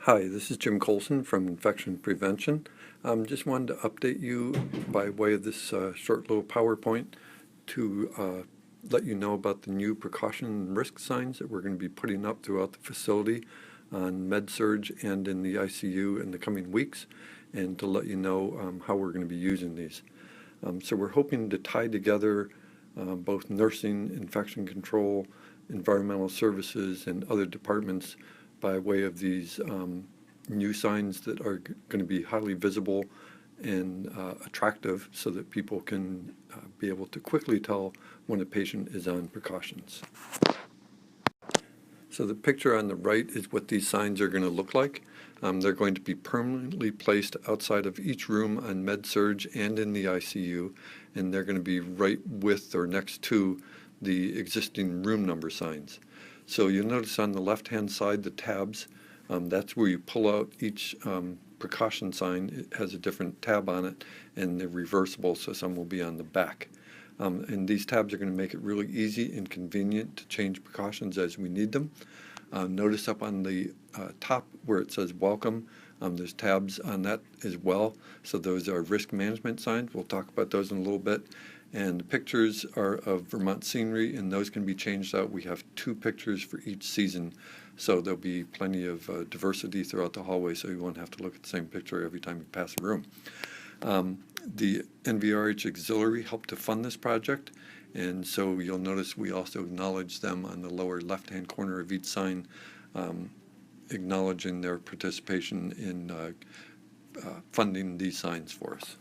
Hi, this is Jim Colson from Infection Prevention. Just wanted to update you by way of this short little PowerPoint to let you know about the new precaution and risk signs that we're going to be putting up throughout the facility on med-surg and in the ICU in the coming weeks, and to let you know how we're going to be using these. So we're hoping to tie together both nursing, infection control, environmental services, and other departments by way of these new signs that are going to be highly visible and attractive so that people can be able to quickly tell when a patient is on precautions. So the picture on the right is what these signs are going to look like. They're going to be permanently placed outside of each room on med-surg and in the ICU, and they're going to be right with or next to the existing room number signs. So you'll notice on the left-hand side the tabs. That's where you pull out each precaution sign. It has a different tab on it, and they're reversible, so some will be on the back. And these tabs are going to make it really easy and convenient to change precautions as we need them. Notice up on the top where it says welcome, there's tabs on that as well. So those are risk management signs. We'll talk about those in a little bit. And the pictures are of Vermont scenery, and those can be changed out. We have 2 pictures for each season, so there'll be plenty of diversity throughout the hallway, so you won't have to look at the same picture every time you pass a room. The NVRH Auxiliary helped to fund this project, and so you'll notice we also acknowledge them on the lower left-hand corner of each sign, acknowledging their participation in funding these signs for us.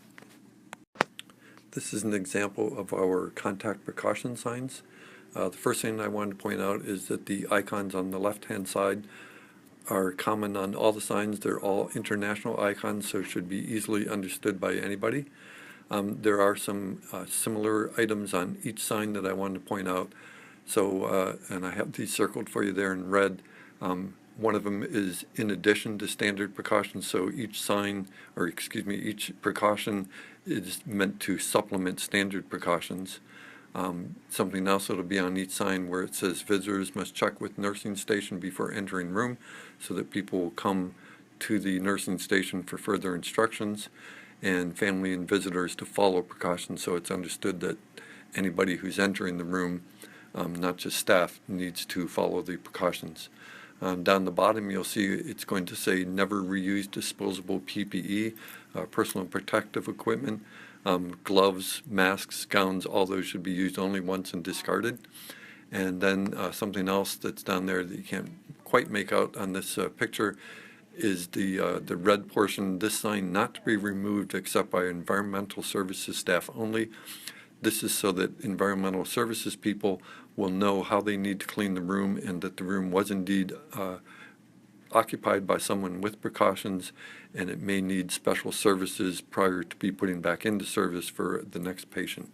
This is an example of our contact precaution signs. The first thing I wanted to point out is that the icons on the left-hand side are common on all the signs. They're all international icons, so should be easily understood by anybody. There are some similar items on each sign that I wanted to point out. So, and I have these circled for you there in red. One of them is in addition to standard precautions, so each sign, or excuse me, each precaution is meant to supplement standard precautions. Something else that'll be on each sign where it says visitors must check with nursing station before entering room, so that people will come to the nursing station for further instructions, and family and visitors to follow precautions, so it's understood that anybody who's entering the room, not just staff, needs to follow the precautions. Down the bottom you'll see it's going to say never reuse disposable PPE, personal protective equipment, gloves, masks, gowns, all those should be used only once and discarded. And then something else that's down there that you can't quite make out on this picture is the red portion, this sign not to be removed except by environmental services staff only. This is so that environmental services people will know how they need to clean the room, and that the room was indeed occupied by someone with precautions, and it may need special services prior to be putting back into service for the next patient.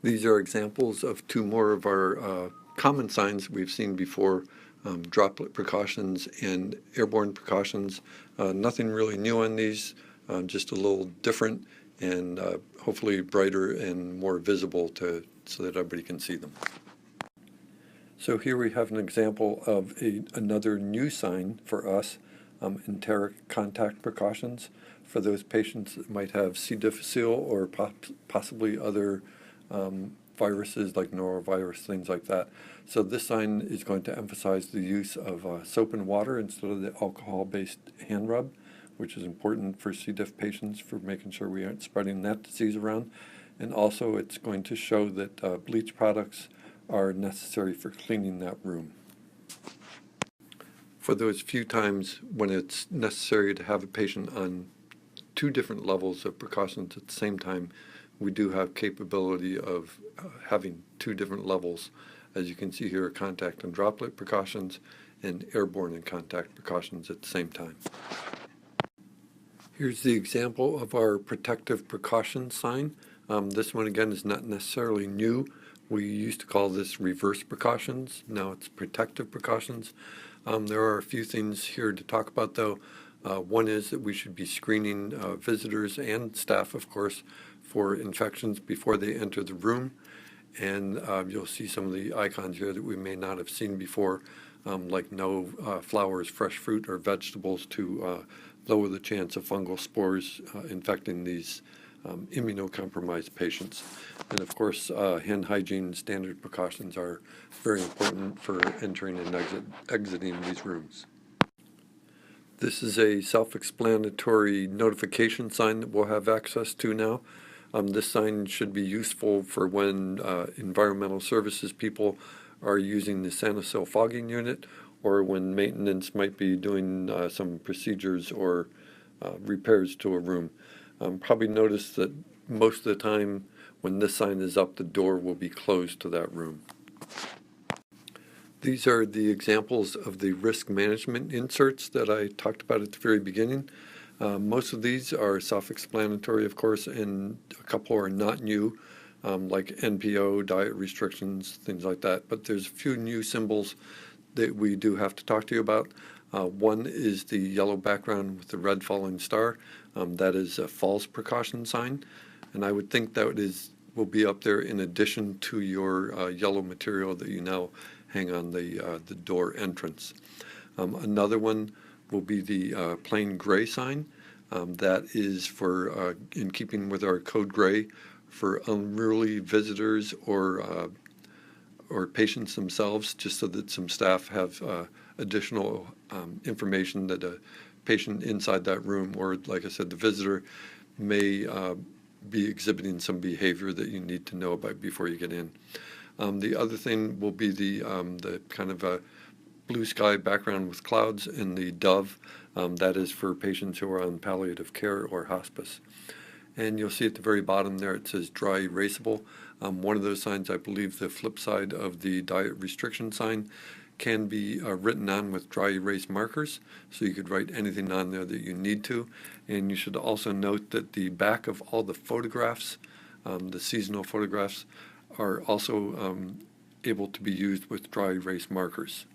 These are examples of 2 more of our common signs we've seen before, droplet precautions and airborne precautions. Nothing really new on these, just a little different, and hopefully brighter and more visible so that everybody can see them. So here we have an example of another new sign for us, enteric contact precautions for those patients that might have C. difficile or possibly other viruses like norovirus, things like that. So this sign is going to emphasize the use of soap and water instead of the alcohol-based hand rub, which is important for C. diff patients for making sure we aren't spreading that disease around. And also it's going to show that bleach products are necessary for cleaning that room. For those few times when it's necessary to have a patient on 2 different levels of precautions at the same time, we do have capability of having 2 different levels. As you can see here, contact and droplet precautions and airborne and contact precautions at the same time. Here's the example of our protective precaution sign. This one again is not necessarily new. We used to call this reverse precautions. Now it's protective precautions. There are a few things here to talk about though. One is that we should be screening visitors and staff, of course, for infections before they enter the room. And you'll see some of the icons here that we may not have seen before. like no flowers, fresh fruit, or vegetables to lower the chance of fungal spores infecting these immunocompromised patients. And of course, hand hygiene standard precautions are very important for entering and exiting these rooms. This is a self-explanatory notification sign that we'll have access to now. This sign should be useful for when environmental services people are using the SaniSil fogging unit, or when maintenance might be doing some procedures or repairs to a room. Probably notice that most of the time when this sign is up, the door will be closed to that room. These are the examples of the risk management inserts that I talked about at the very beginning. Most of these are self-explanatory, of course, and a couple are not new, like NPO, diet restrictions, things like that. But there's a few new symbols that we do have to talk to you about. One is the yellow background with the red falling star. That is a false precaution sign, and I would think that will be up there in addition to your yellow material that you now hang on the door entrance. Another one will be the plain gray sign. That is for in keeping with our code gray for unruly visitors or patients themselves, just so that some staff have additional information that a patient inside that room, or like I said, the visitor may be exhibiting some behavior that you need to know about before you get in. The other thing will be the kind of a blue sky background with clouds, and the dove. That is for patients who are on palliative care or hospice. And you'll see at the very bottom there it says dry erasable. One of those signs, I believe the flip side of the diet restriction sign, can be written on with dry erase markers, so you could write anything on there that you need to. And you should also note that the back of all the photographs, the seasonal photographs, are also able to be used with dry erase markers.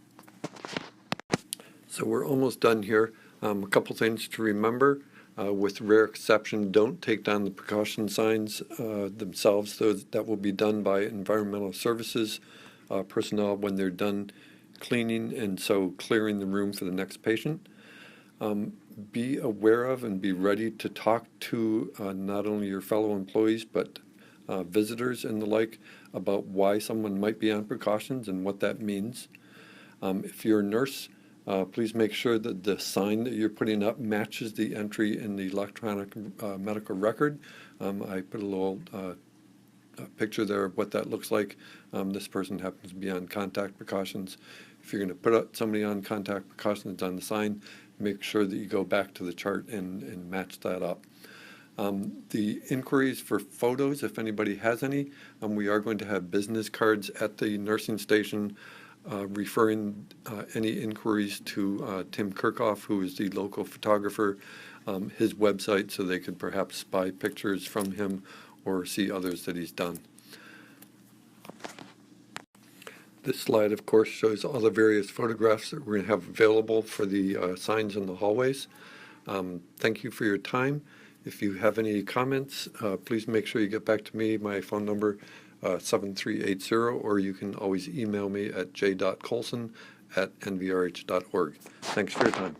So we're almost done here. A couple things to remember. With rare exception, don't take down the precaution signs themselves. That will be done by environmental services personnel when they're done cleaning and so clearing the room for the next patient. Be aware of and be ready to talk to not only your fellow employees but visitors and the like about why someone might be on precautions and what that means. If you're a nurse, please make sure that the sign that you're putting up matches the entry in the electronic medical record. I put a little picture there of what that looks like. This person happens to be on contact precautions. If you're going to put somebody on contact precautions on the sign, make sure that you go back to the chart and match that up. The inquiries for photos, if anybody has any, we are going to have business cards at the nursing station referring any inquiries to Tim Kirchhoff, who is the local photographer, his website, so they could perhaps buy pictures from him or see others that he's done. This slide, of course, shows all the various photographs that we're going to have available for the signs in the hallways. Thank you for your time. If you have any comments, please make sure you get back to me. My phone number 7380, or you can always email me at j.colson@nvrh.org. Thanks for your time.